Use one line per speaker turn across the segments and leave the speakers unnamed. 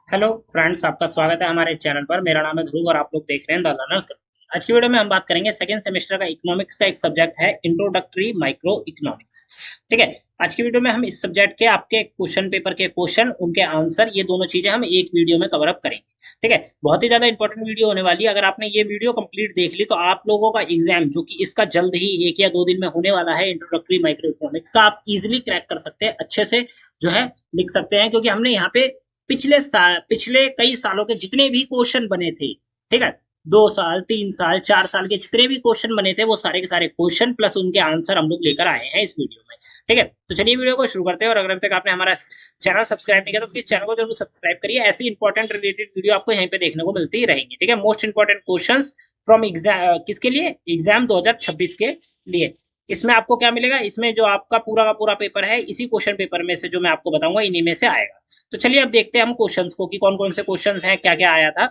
Hello friends, आपका स्वागत है हमारे चैनल पर। मेरा नाम है ध्रुव और आप लोग देख रहे हैं द लर्नर्स। आज की वीडियो में हम बात करेंगे सेकेंड सेमेस्टर का इकोनॉमिक्स का एक सब्जेक्ट है इंट्रोडक्टरी माइक्रो इकोनॉमिक्स। ठीक है। आज की वीडियो में हम इस सब्जेक्ट के आपके क्वेश्चन पेपर के क्वेश्चन, उनके आंसर, ये दोनों चीजें हम एक वीडियो में कवर अप करेंगे। ठीक है। बहुत ही ज्यादा इंपॉर्टेंट वीडियो होने वाली है। अगर आपने ये वीडियो कंप्लीट देख ली तो आप लोगों का एग्जाम, जो कि इसका जल्द ही 1 या 2 दिन में होने वाला है, इंट्रोडक्टरी माइक्रो इकोनॉमिक्स का, आप इजिली क्रैक कर सकते हैं, अच्छे से जो है लिख सकते हैं। क्योंकि हमने यहाँ पे पिछले कई सालों के जितने भी क्वेश्चन बने थे, ठीक है, 2 साल 3 साल 4 साल के जितने भी क्वेश्चन बने थे, वो सारे के सारे क्वेश्चन प्लस उनके आंसर हम लोग लेकर आए हैं इस वीडियो में। ठीक है। तो चलिए वीडियो को शुरू करते हैं। और अगर अभी तक आपने हमारा चैनल सब्सक्राइब नहीं किया तो प्लीज चैनल को जरूर सब्सक्राइब करिए। ऐसी इंपॉर्टेंट रिलेटेड वीडियो आपको यहीं पे देखने को मिलती ही रहेंगी। ठीक है। Most important question from exam, किसके लिए? एग्जाम 2026 के लिए। इसमें आपको क्या मिलेगा? इसमें जो आपका पूरा का पूरा पेपर है, इसी क्वेश्चन पेपर में से जो मैं आपको बताऊंगा, इन्हीं में से आएगा। तो चलिए अब देखते हैं हम क्वेश्चंस को कि कौन कौन से क्वेश्चंस हैं, क्या क्या आया था।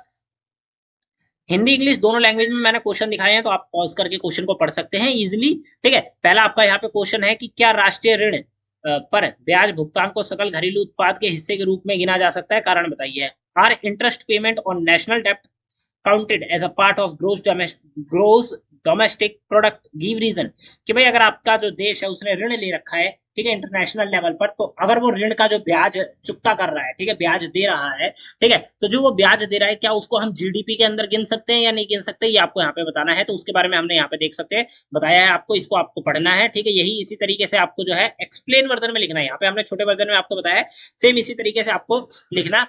हिंदी इंग्लिश दोनों लैंग्वेज में मैंने क्वेश्चन दिखाए हैं, तो आप पॉज करके क्वेश्चन को पढ़ सकते हैं इजीली। ठीक है। पहला आपका यहाँ पे क्वेश्चन है कि क्या राष्ट्रीय ऋण पर ब्याज भुगतान को सकल घरेलू उत्पाद के हिस्से के रूप में गिना जा सकता है? कारण बताइए। Are interest payment on national डेप्ट counted as a part of gross domestic product? Give reason. कि भाई अगर आपका जो देश है उसने ऋण ले रखा है, ठीक है, इंटरनेशनल लेवल पर, तो अगर वो ऋण का जो ब्याज चुकता कर रहा है, ठीक है, ब्याज दे रहा है, ठीक है, तो जो वो ब्याज दे रहा है, क्या उसको हम जीडीपी के अंदर गिन सकते हैं या नहीं गिन सकते, ये आपको यहाँ पे बताना है। तो उसके बारे में हमने यहाँ पे देख सकते हैं, बताया है आपको, इसको आपको पढ़ना है। ठीक है। यही इसी तरीके से आपको जो है एक्सप्लेन वर्जन में लिखना है। यहाँ पे हमने छोटे वर्जन में आपको बताया है, सेम इसी तरीके से आपको लिखना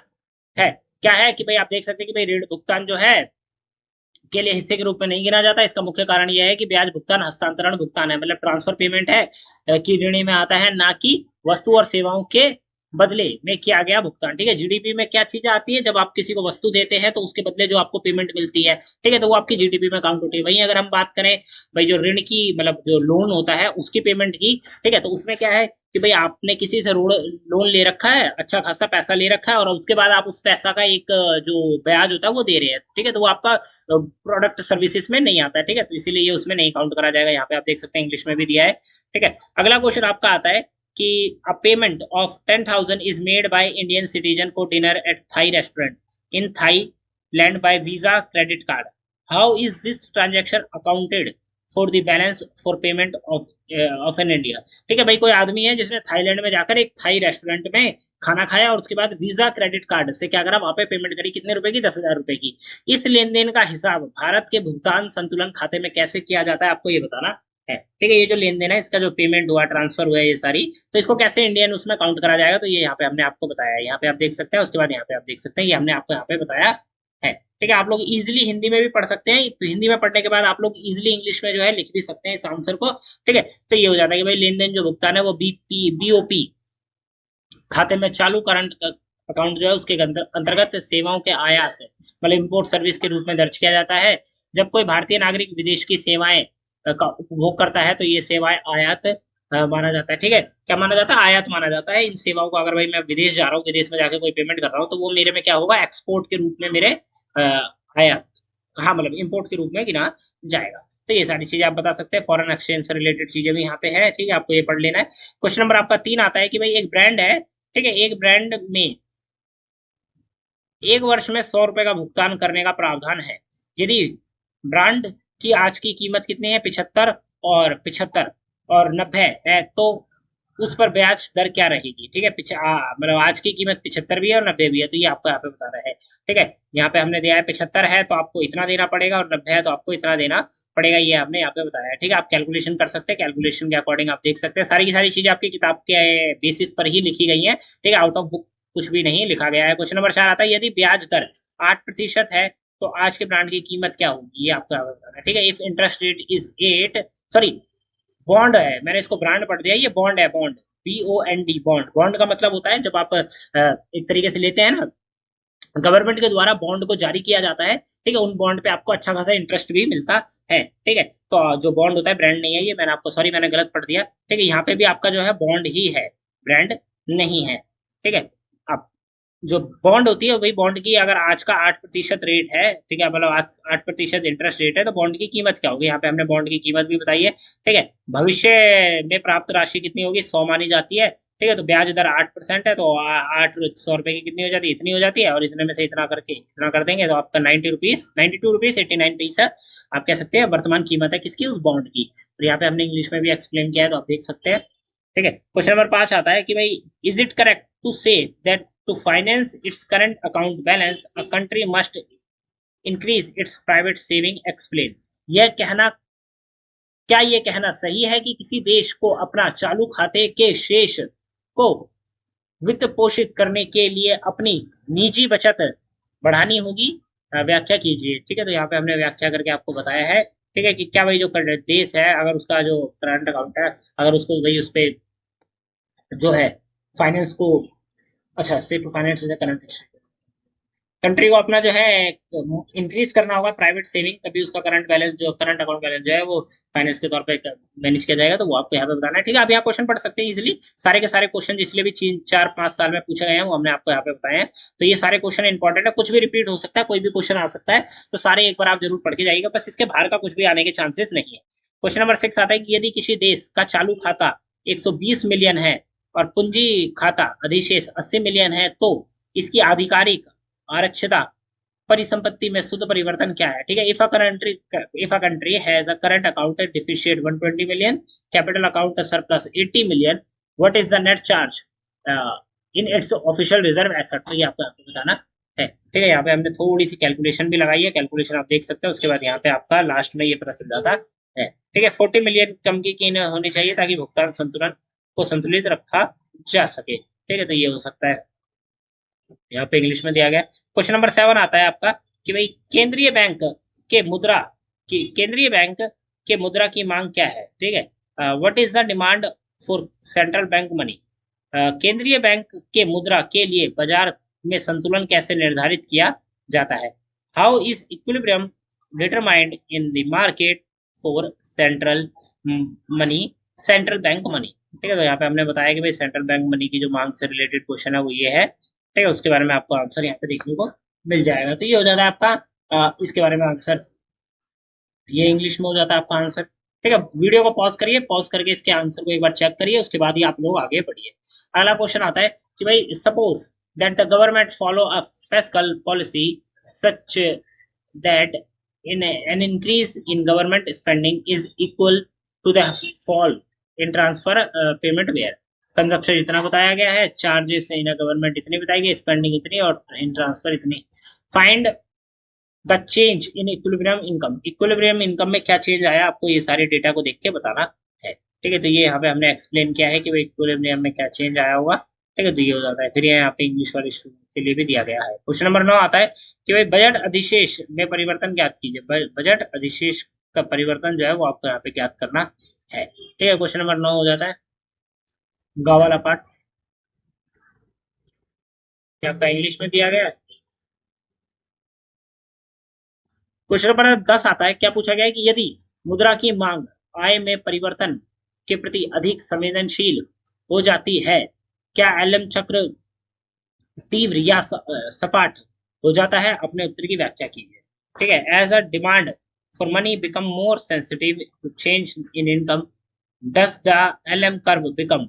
है। क्या है कि भाई आप देख सकते हैं कि भाई ऋण भुगतान जो है के लिए हिस्से के रूप में नहीं गिना जाता। इसका मुख्य कारण यह है कि ब्याज भुगतान हस्तांतरण भुगतान है, मतलब ट्रांसफर पेमेंट है, कि ऋणी में आता है, ना कि वस्तु और सेवाओं के बदले में किया गया भुगतान। ठीक है। जीडीपी में क्या चीजें आती है? जब आप किसी को वस्तु देते हैं तो उसके बदले जो आपको पेमेंट मिलती है, ठीक है, तो वो आपकी जीडीपी में काउंट होती है। वहीं अगर हम बात करें भाई जो ऋण की, मतलब जो लोन होता है उसकी पेमेंट की, ठीक है, तो उसमें क्या है कि भाई आपने किसी से लोन ले रखा है, अच्छा खासा पैसा ले रखा है, और उसके बाद आप उस पैसा का एक जो ब्याज होता है वो दे रहे हैं, ठीक है, तो वो आपका प्रोडक्ट सर्विसेज में नहीं आता है। ठीक है। तो इसीलिए ये उसमें नहीं काउंट करा जाएगा। यहाँ पे आप देख सकते हैं इंग्लिश में भी दिया है। ठीक है। अगला क्वेश्चन आपका आता है कि a payment of 10,000 is made by Indian citizen for dinner at Thai restaurant in Thailand by Visa credit card. How is this transaction accounted for the balance for payment of an India? ठीक है भाई, कोई आदमी है जिसने Thailand में जाकर एक थाई रेस्टोरेंट में खाना खाया और उसके बाद वीजा क्रेडिट कार्ड से क्या करा, वहां पे पेमेंट करी, कितने रुपए की? 10,000 रुपए की। इस लेन देन का हिसाब भारत के भुगतान संतुलन खाते में कैसे किया जाता है, आपको ये बताना है। ठीक है। ये जो लेन देन है, इसका जो पेमेंट हुआ, ट्रांसफर हुआ है, ये सारी, तो इसको कैसे इंडियन उसमें काउंट करा जाएगा, तो ये यहाँ पे हमने आपको बताया है। यहाँ पे आप देख सकते हैं, उसके बाद यहाँ पे आप देख सकते हैं, ये हमने आपको यहाँ पे बताया है। ठीक है। आप लोग इजिली हिंदी में भी पढ़ सकते हैं, तो हिंदी में पढ़ने के बाद आप लोग इजिली इंग्लिश में जो है लिख भी सकते हैं इस आंसर को। ठीक है। तो ये हो जाता है कि भाई लेन देन जो भुगतान है वो बीओपी खाते में चालू करंट अकाउंट जो है उसके अंतर्गत सेवाओं के आयात, मतलब इम्पोर्ट सर्विस के रूप में दर्ज किया जाता है। जब कोई भारतीय नागरिक विदेश की सेवाएं का उपभोग करता है तो ये सेवाएं आयात माना जाता है। ठीक है। क्या माना जाता है? आयात माना जाता है। इन सेवाओं को अगर भाई मैं विदेश जा रहा हूँ, विदेश में जाके कोई पेमेंट कर रहा हूँ, तो वो मेरे में क्या होगा? एक्सपोर्ट के रूप में मेरे आयात, हाँ, मतलब इम्पोर्ट के रूप में गिना जाएगा। तो ये सारी चीजें आप बता सकते हैं। फॉरेन एक्सचेंज से रिलेटेड चीजें भी यहाँ पे है। ठीक है। आपको ये पढ़ लेना है। क्वेश्चन नंबर आपका 3 आता है कि भाई एक ब्रांड है, ठीक है, एक ब्रांड में 1 वर्ष में 100 रुपए का भुगतान करने का प्रावधान है। यदि ब्रांड की आज की कीमत कितनी है? 75 और 90 है, तो उस पर ब्याज दर क्या रहेगी? ठीक है। मतलब आज की कीमत 75 भी है और 90 भी है, तो ये आपको यहाँ पे बताना है। ठीक है। यहाँ पे हमने दिया है 75 है तो आपको इतना देना पड़ेगा, और 90 है तो आपको इतना देना पड़ेगा, ये हमने यहाँ पे बताया है। ठीक है। आप कैलकुलेशन कर सकते हैं, कैलकुलेशन के अकॉर्डिंग आप देख सकते हैं। सारी की सारी चीजें आपकी किताब के बेसिस पर ही लिखी गई है। ठीक है। आउट ऑफ बुक कुछ भी नहीं लिखा गया है। क्वेश्चन नंबर 4 आता है, यदि ब्याज दर 8% है तो आज के ब्रांड की कीमत क्या होगी? ये आपको यहाँ पे बताना है। ठीक है। If interest rate is 8, sorry, bond है, मैंने इसको ब्रांड पढ़ दिया, ये बॉन्ड है, बॉन्ड, BOND, बॉन्ड। बॉन्ड का मतलब होता है जब आप एक तरीके से लेते हैं ना, गवर्नमेंट के द्वारा बॉन्ड को जारी किया जाता है, ठीक है, उन बॉन्ड पे आपको अच्छा खासा इंटरेस्ट भी मिलता है। ठीक है। तो जो बॉन्ड होता है, ब्रांड नहीं है ये, मैंने आपको, सॉरी, मैंने गलत पढ़ दिया। ठीक है। यहाँ पे भी आपका जो है बॉन्ड ही है, ब्रांड नहीं है। ठीक है। आप जो बॉन्ड होती है वही, बॉन्ड की अगर आज का 8% रेट है, ठीक है, मतलब आज 8% इंटरेस्ट रेट है, तो बॉन्ड की कीमत क्या होगी? यहाँ पे हमने बॉन्ड की कीमत भी बताई है। ठीक है। भविष्य में प्राप्त राशि कितनी होगी? 100 मानी जाती है। ठीक है। तो ब्याज दर 8% है, तो 800 रुपए की कितनी हो जाती है, इतनी हो जाती है, और इतने में से इतना करके इतना कर देंगे तो आपका 90 रुपीज 92 रुपीज 89 पैसा आप कह सकते हैं वर्तमान कीमत है किसकी, उस बॉन्ड की। और यहाँ पे हमने इंग्लिश में भी एक्सप्लेन किया है, तो आप देख सकते हैं। ठीक है। क्वेश्चन नंबर 5 आता है कि भाई, is it correct to say that to finance its current account balance a country must increase its private saving, explain. यह कहना क्या ये कहना सही है कि किसी देश को अपना चालू खाते के शेष को वित्त पोषित करने के लिए अपनी निजी बचत बढ़ानी होगी? व्याख्या कीजिए। ठीक है। तो यहाँ पे हमने व्याख्या करके आपको बताया है। ठीक है, कि क्या भाई जो देश है, अगर उसका जो करंट अकाउंट है, अगर उसको भाई उस पे जो है फाइनेंस को, अच्छा से टू फाइनेंस करंट कंट्री को अपना जो है इंक्रीज करना होगा प्राइवेट सेविंग, तभी उसका करंट बैलेंस जो करंट अकाउंट बैलेंस जो है वो फाइनेंस के तौर पे मैनेज किया जाएगा। तो वो आपको यहाँ पे बताना है। ठीक है। आप यहाँ क्वेश्चन पढ़ सकते हैं इजिली, सारे के सारे क्वेश्चन जिसलिए भी 3 4 5 साल में पूछे गए हैं वो हमने आपको यहाँ पे बताए हैं। तो ये सारे क्वेश्चन इंपॉर्टेंट है, कुछ भी रिपीट हो सकता है, कोई भी क्वेश्चन आ सकता है, तो सारे एक बार आप जरूर पढ़ के जाइएगा, बस इसके बाहर का कुछ भी आने के चांसेस नहीं है। क्वेश्चन नंबर 6 आता है कि यदि किसी देश का चालू खाता 120 मिलियन है और पूंजी खाता अधिशेष 80 मिलियन है, तो इसकी आधिकारिक आरक्षिता परिसंपत्ति में शुद्ध परिवर्तन क्या है? ठीक है। If a country has a current account deficit 120 million, capital account surplus 80 million, what is the net charge in its official reserve asset? तो ये आपको बताना है। ठीक है। यहाँ पे हमने थोड़ी सी कैलकुलेशन भी लगाई है, कैलकुलेशन आप देख सकते हैं। उसके बाद यहाँ पे आपका लास्ट में ये पता चल जाता है। ठीक है। 40 मिलियन कम की होनी चाहिए ताकि भुगतान संतुलन को संतुलित रखा जा सके। ठीक है। तो ये हो सकता है, यहाँ पे इंग्लिश में दिया गया। क्वेश्चन नंबर 7 आता है आपका कि भाई, के मुद्रा केंद्रीय बैंक के मुद्रा की मांग क्या है? ठीक है। What is the demand for central bank money? केंद्रीय बैंक के मुद्रा के लिए बाजार में संतुलन कैसे निर्धारित किया जाता है? How is equilibrium determined in the market for central bank money? ठीक है। तो यहाँ पे हमने बताया कि भाई सेंट्रल बैंक मनी की जो मांग से रिलेटेड क्वेश्चन है वो ये है। ठीक है। उसके बारे में आपको आंसर यहाँ पे देखने को मिल जाएगा। तो ये हो जाता है आपका इसके बारे में आंसर, ये इंग्लिश में हो जाता है आपका आंसर। ठीक है। वीडियो को पॉज करिए, पॉज करके इसके आंसर को एक बार चेक करिए, उसके बाद ही आप लोग आगे बढ़िए। अगला क्वेश्चन आता है कि भाई, suppose that the government follow a fiscal policy such that in an increase in government spending is equal to the fall in transfer payment where consumption इतना बताया गया है, चार्जेस इन गवर्नमेंट इतनी बताई गई, स्पेंडिंग इतनी और इन ट्रांसफर इतनी। Find the change in equilibrium income. Equilibrium income में क्या चेंज आया, आपको ये सारे डेटा को देख के बताना है। ठीक है। तो ये यहाँ पे हमने एक्सप्लेन किया है कि भाई इक्विलिब्रियम में क्या चेंज आया होगा। ठीक है। तो ये हो जाता है। फिर यहाँ पे इंग्लिश वाले स्टूडेंट के लिए भी दिया गया है। क्वेश्चन नंबर 9 आता है कि भाई, बजट अधिशेष में परिवर्तन ज्ञात कीजिए। बजट अधिशेष का परिवर्तन जो है वो आपको यहाँ पे ज्ञात करना है। ठीक है। क्वेश्चन नंबर 9 हो जाता है गा वाला पार्ट, क्या आपका इंग्लिश में दिया गया है। क्वेश्चन नंबर 10 आता है, क्या पूछा गया है कि यदि मुद्रा की मांग आय में परिवर्तन के प्रति अधिक संवेदनशील हो जाती है, क्या एलएम चक्र तीव्र या सपाट हो जाता है? अपने उत्तर की व्याख्या कीजिए। ठीक है। As a demand for money become more sensitive to change in income, does the LM curve become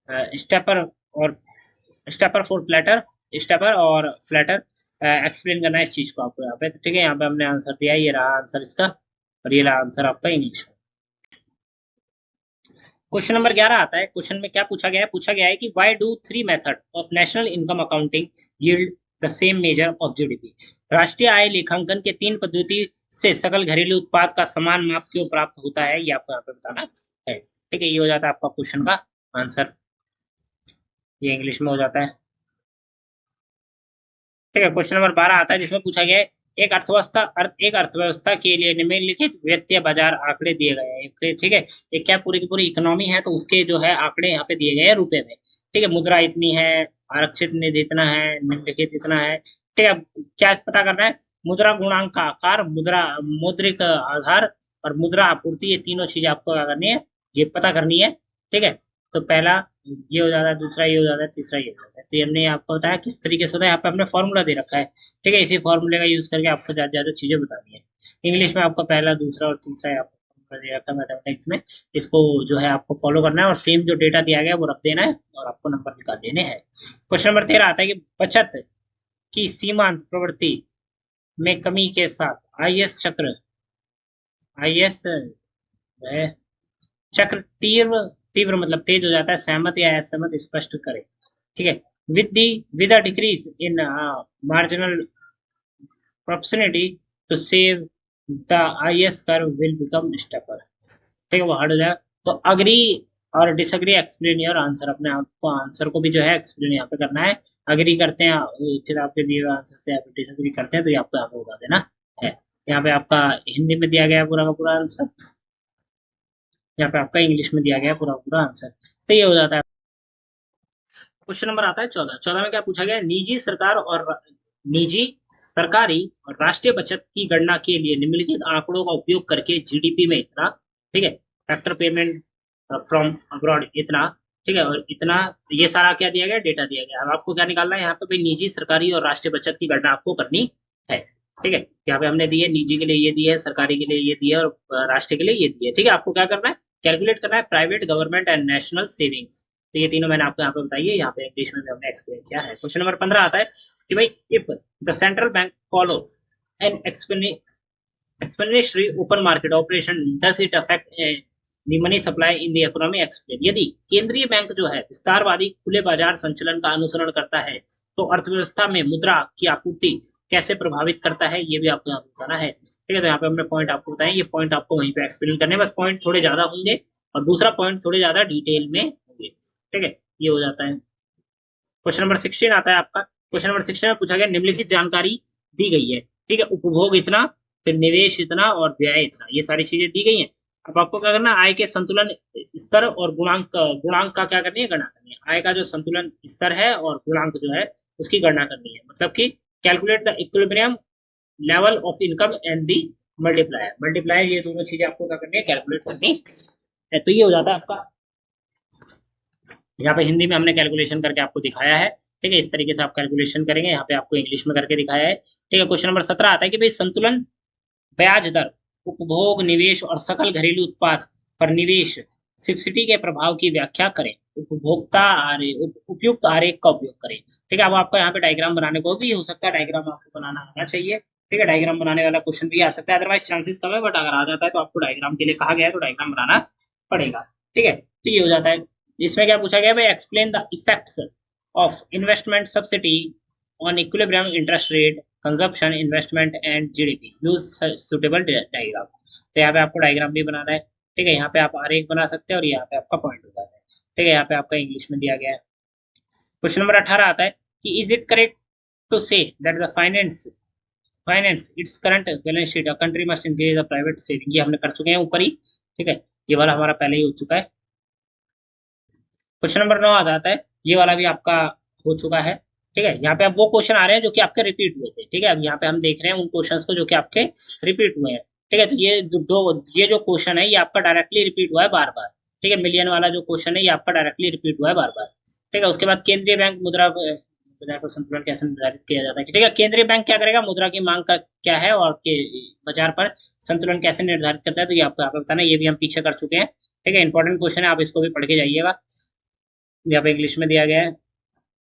steeper और स्टेपर फॉर फ्लैटर स्टेपर और फ्लैटर? एक्सप्लेन करना है इस चीज को आपको यहाँ पे। ठीक है। यहाँ पे हमने आंसर दिया है, ये रहा आंसर इसका, और ये रहा आंसर आपका इंग्लिश में। क्वेश्चन नंबर 11 आता है। क्वेश्चन में क्या पूछा गया है, पूछा गया है कि why do three method of national income accounting yield the same measure of GDP? राष्ट्रीय आय लेखांकन के 3 पद्धति से सकल घरेलू उत्पाद का समान माप क्यों प्राप्त होता है, ये आपको यहाँ पे बताना है। ठीक है। ये हो जाता है आपका क्वेश्चन का आंसर, ये इंग्लिश में हो जाता है। ठीक है। क्वेश्चन नंबर 12 आता है जिसमें पूछा गया है, एक अर्थव्यवस्था के लिए निम्नलिखित वित्तीय बाजार आंकड़े दिए गए हैं। ठीक है। एक क्या पूरी की पूरी इकोनॉमी है, तो उसके जो है आंकड़े यहाँ पे दिए गए हैं रुपए में। ठीक है। मुद्रा इतनी है, आरक्षित निधि इतना है, निम्नलिखित इतना है। ठीक है। क्या पता करना है, मुद्रा गुणांक का आकार, मौद्रिक आधार और मुद्रा आपूर्ति, ये तीनों चीज आपको क्या करनी है, ये पता करनी है। ठीक है। तो पहला ये हो जाता है, दूसरा ये हो जाता है, तीसरा ये हो जाता है। तो हमने आपको बताया किस तरीके से होता है, यहाँ पे हमने फॉर्मूला दे रखा है। ठीक है। इसी फॉर्मूले का यूज करके आपको ज्यादा ज्यादा चीजें बतानी है। इंग्लिश में आपका पहला, दूसरा और तीसरा आपको नंबर दे रखा है मैथमेटिक्स में, इसको जो है आपको फॉलो करना है और सेम जो डेटा दिया गया है वो रख देना है और आपको नंबर निकाल देने हैं। क्वेश्चन नंबर 13 आता है कि बचत की सीमांत प्रवृत्ति में कमी के साथ आईएस चक्र, आईएस चक्र तीव्र, तीव्र मतलब तेज हो जाता है, सहमत या असहमत स्पष्ट करें। ठीक है, with the with a decrease in marginal propensity to save the IS curve will become steeper. ठीक है, वो हार्ड हो जाएगा। तो अग्री और डिसएग्री एक्सप्लेन योर आंसर, अपने आप को आंसर को भी जो है एक्सप्लेन यहाँ पे करना है। अग्री करते हैं फिर आपके दिए हुए आंसर से, डिसएग्री करते हैं तो ये आपको यहाँ पे बता देना है। यहाँ पे आपका हिंदी में दिया गया है पूरा का पूरा आंसर, यहाँ पे आपका इंग्लिश में दिया गया है पूरा पूरा आंसर। तो ये हो जाता है। क्वेश्चन नंबर आता है 14। 14 में क्या पूछा गया है, निजी सरकारी और राष्ट्रीय बचत की गणना के लिए निम्नलिखित आंकड़ों का उपयोग करके जीडीपी में इतना, ठीक है, फैक्टर पेमेंट फ्रॉम अब्रॉड इतना, ठीक है, और इतना, ये सारा क्या दिया गया, डेटा दिया गया। अब आपको क्या निकालना है यहाँ पे भाई, निजी सरकारी और राष्ट्रीय बचत की गणना आपको करनी है। ठीक है, यहाँ पे हमने दी है, निजी के लिए ये दी है, सरकारी के लिए ये दी है और राष्ट्रीय के लिए ये दी है। ठीक है, आपको क्या करना है, कैलकुलेट करना है private, government and national savings. तो ये तीनों मैंने आपको यहाँ पे बताई है, यहाँ पे इंग्लिश में भी हमने एक्सप्लेन किया है। क्वेश्चन नंबर 15 आता है कि भाई, if the central bank follow an explanatory open market operation does it affect the money supply in the economy, explain। यदि केंद्रीय बैंक जो है विस्तारवादी खुले बाजार संचलन का अनुसरण करता है तो अर्थव्यवस्था में मुद्रा की आपूर्ति कैसे प्रभावित करता है, ये भी आपको यहाँ बताना है। ठीक है, तो यहाँ पे हमने पॉइंट आपको बताए, ये पॉइंट आपको वहीं पे एक्सप्लेन करने, बस पॉइंट थोड़े ज्यादा होंगे और दूसरा पॉइंट थोड़े ज्यादा डिटेल में होंगे। ठीक है, ये हो जाता है। क्वेश्चन नंबर 16 आता है आपका। क्वेश्चन नंबर 16 में पूछा गया, निम्नलिखित जानकारी दी गई है। ठीक है, उपभोग इतना, फिर निवेश इतना और व्यय इतना, ये सारी चीजें दी गई हैं। अब आपको क्या करना है, आय के संतुलन स्तर और गुणांक, गुणांक का क्या करनी है, गणना करनी है। आय का जो संतुलन स्तर है और गुणांक जो है उसकी गणना करनी है, मतलब कि calculate the equilibrium level of income and the multiplier. Multiplier, ये दोनों चीजें आपको क्या करनी है, कैलकुलेट करनी है। तो ये हो जाता है आपका, यहाँ पे हिंदी में हमने कैलकुलेशन करके आपको दिखाया है। ठीक है, इस तरीके से आप कैलकुलेशन करेंगे, यहाँ पे आपको इंग्लिश में करके दिखाया है। ठीक है, क्वेश्चन नंबर 17 आता है कि भाई, संतुलन ब्याज दर, उपभोग, निवेश और सकल घरेलू उत्पाद पर निवेश सब्सिडी के प्रभाव की व्याख्या करें। उपभोक्ता उपयुक्त आरेख का उपयोग करें। ठीक है, अब आपका यहाँ पे डायग्राम बनाने को भी हो सकता है, डायग्राम आपको बनाना आना चाहिए। ठीक है, डायग्राम बनाने वाला क्वेश्चन भी आ सकता है, अदरवाइज चांसेस कम है, बट अगर आ जाता है तो आपको डायग्राम के लिए कहा गया है तो डायग्राम बनाना पड़ेगा। ठीक है, तो ये हो जाता है। इसमें क्या पूछा गया भाई, explain the effects of investment subsidy on equilibrium interest rate consumption investment and GDP, use suitable diagram. तो यहाँ पे आपको डायग्राम भी बनाना है। ठीक है, यहाँ पे आप आरेख बना सकते हैं और यहाँ पे आपका पॉइंट हो जाता है। ठीक है, यहाँ पे आपका इंग्लिश में दिया गया है। क्वेश्चन नंबर 18 आता है कि is it correct to say that the finance its current balance sheet a country must increase the private saving, ये हमने कर चुके हैं ऊपर ही। ठीक है, ये वाला हमारा पहले ही हो चुका है। क्वेश्चन नंबर 9 आ जाता है, ये वाला भी आपका हो चुका है। ठीक है, यहाँ पे अब वो क्वेश्चन आ रहे हैं जो कि आपके रिपीट हुए थे। ठीक है, अब यहाँ पे हम देख रहे हैं उन क्वेश्चंस को जो कि आपके रिपीट हुए हैं। ठीक है, तो ये जो क्वेश्चन है ये आपका डायरेक्टली रिपीट हुआ है बार बार। ठीक है, मिलियन वाला जो क्वेश्चन है ये आपका डायरेक्टली रिपीट हुआ है बार बार। ठीक है, उसके बाद केंद्रीय बैंक मुद्रा को संतुलन कैसे निर्धारित किया जाता है। ठीक है, केंद्रीय बैंक क्या करेगा, मुद्रा की मांग का क्या है और के बाजार पर संतुलन कैसे निर्धारित करता है, तो ये आपको यहाँ पे बताना है, ये भी हम पीछे कर चुके हैं। ठीक है, इंपॉर्टेंट क्वेश्चन है, आप इसको भी पढ़ के जाइएगा, यहाँ पे इंग्लिश में दिया गया है।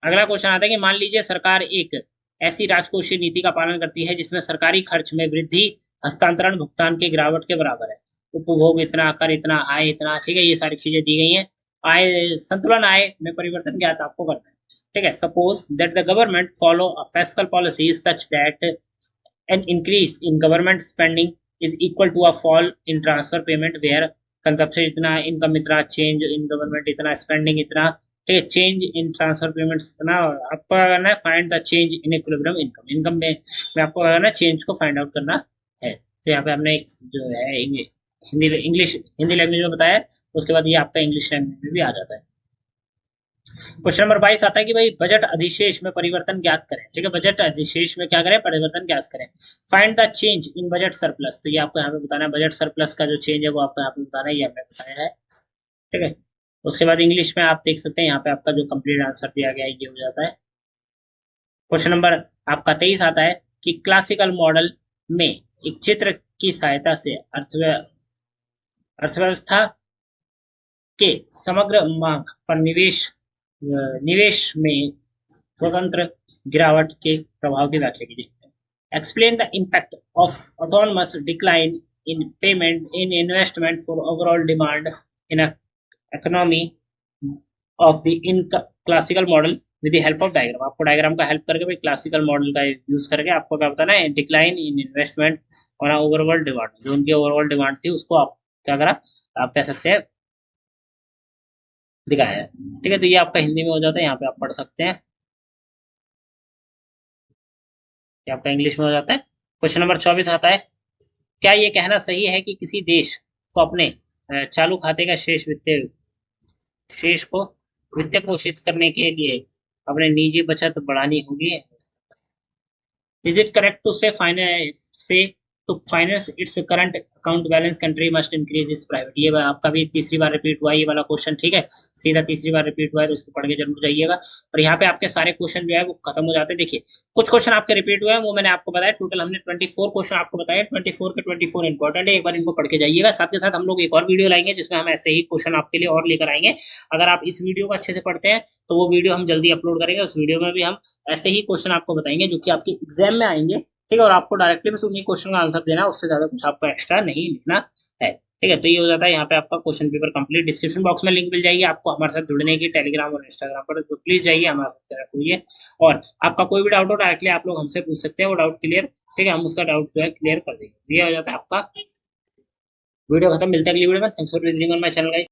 अगला क्वेश्चन आता है कि मान लीजिए सरकार एक ऐसी राजकोषीय नीति का पालन करती है जिसमें सरकारी खर्च में वृद्धि हस्तांतरण भुगतान की गिरावट के बराबर है। उपभोग इतना, कर इतना, आय इतना। ठीक है, ये सारी चीजें दी गई हैं। आय, संतुलन आय में परिवर्तन ज्ञात आपको करना है। ठीक है, suppose that the government follow a fiscal policy such that an increase in government spending is equal to a fall in transfer payment where consumption इतना, इनकम इतना, चेंज इन गवर्नमेंट इतना, स्पेंडिंग इतना। ठीक है, चेंज इन ट्रांसफर पेमेंट्स इतना। आपको क्या करना है, find the change in equilibrium income. Income में आपको क्या करना है, चेंज को फाइंड आउट करना है। तो यहाँ पे हमने जो है हिंदी लैंग्वेज में बताया है, उसके बाद ये आपका इंग्लिश लैंग्वेज में भी आ जाता है। क्वेश्चन नंबर 22 आता है कि भाई, बजट अधिशेष में परिवर्तन ज्ञात करें। ठीक है, बजट अधिशेष में क्या करें, परिवर्तन ज्ञात करें। Find the change in budget surplus, तो ये आपको यहाँ पे बताना है, बजट सरप्लस का जो चेंज है वो आपको यहाँ पे बताना है, ये हमने बताया है। ठीक है, उसके बाद इंग्लिश में आप देख सकते हैं, यहाँ पे आपका जो कंप्लीट आंसर दिया गया है ये हो जाता है। क्वेश्चन नंबर आपका 23 आता है कि क्लासिकल मॉडल में एक चित्र की सहायता से अर्थव्यवस्था के समग्र मांग पर निवेश में स्वतंत्र गिरावट के प्रभाव की व्याख्या कीजिए। Explain the impact of autonomous decline in payment in investment for overall demand in economy of the in classical model with the help of diagram. आपको डायग्राम का हेल्प करके भाई क्लासिकल मॉडल का यूज करके आपको क्या बताना है, डिक्लाइन इन इन्वेस्टमेंट और ओवरऑल डिमांड, जो उनकी ओवरऑल डिमांड थी उसको आप क्या करा, आप कह सकते हैं दिखाया है। ठीक है, तो ये आपका हिंदी में हो जाता है, यहाँ पे आप पढ़ सकते हैं, ये आपका इंग्लिश में हो जाता है। क्वेश्चन नंबर 24 आता है, क्या ये कहना सही है कि किसी देश को अपने चालू खाते का शेष को वित्त पोषित करने के लिए अपने निजी बचत बढ़ानी होगी? Is it correct to say to finance its current account balance country must increase its private? ये आपका भी तीसरी बार रिपीट हुआ ये वाला क्वेश्चन। ठीक है, सीधा तीसरी बार रिपीट हुआ है, तो इसको पढ़ के जरूर जाइएगा। और यहाँ पे आपके सारे क्वेश्चन जो है वो खत्म हो जाते हैं। देखिए कुछ क्वेश्चन आपके रिपीट हुए हैं, वो मैंने आपको बताया, टोटल हमने 24 क्वेश्चन आपको बताया, 24 के 24 इंपॉर्टेंट है, एक बार इनको पढ़ के जाइएगा। साथ के साथ हम लोग एक और वीडियो लाएंगे जिसमें हम ऐसे ही क्वेश्चन आपके लिए और लेकर आएंगे। अगर आप इस वीडियो को अच्छे से पढ़ते हैं तो वो वीडियो हम जल्दी अपलोड करेंगे, उस वीडियो में भी हम ऐसे ही क्वेश्चन आपको बताएंगे जो कि आपके एग्जाम में आएंगे। ठीक है, और आपको डायरेक्टली बस उन्हीं क्वेश्चन का आंसर देना है, उससे ज्यादा कुछ आपको एक्स्ट्रा नहीं लिखना है। ठीक है, तो ये हो जाता है यहाँ पे आपका question paper complete. Description box में लिंक मिल जाएगी आपको हमारे साथ जुड़ने की, टेलीग्राम और इंस्टाग्राम पर, तो प्लीज जाइए हमारे साथ कनेक्ट होइए। और आपका कोई भी डाउट हो डायरेक्टली आप लोग हमसे पूछ सकते हैं, वो डाउट क्लियर, ठीक है, हम उसका डाउट जो है क्लियर कर देंगे। ये हो जाता है आपका वीडियो खत्म, मिलते हैं अगली वीडियो में। Thanks for visiting on my channel guys.